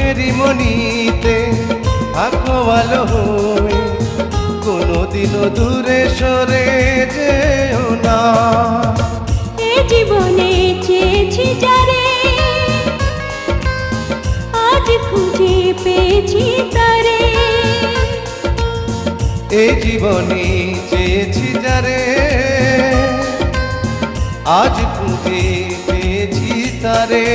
চোখেরই মনিতে থাকো ভালো হয়ে, কোনোদিনও দূরে সরে যেও না। এ জীবনে চেয়েছি যারে, আজ খুঁজে পেয়েছি তারে। এ জীবনে চেয়েছি যারে, আজ খুঁজে পেয়েছি তারে।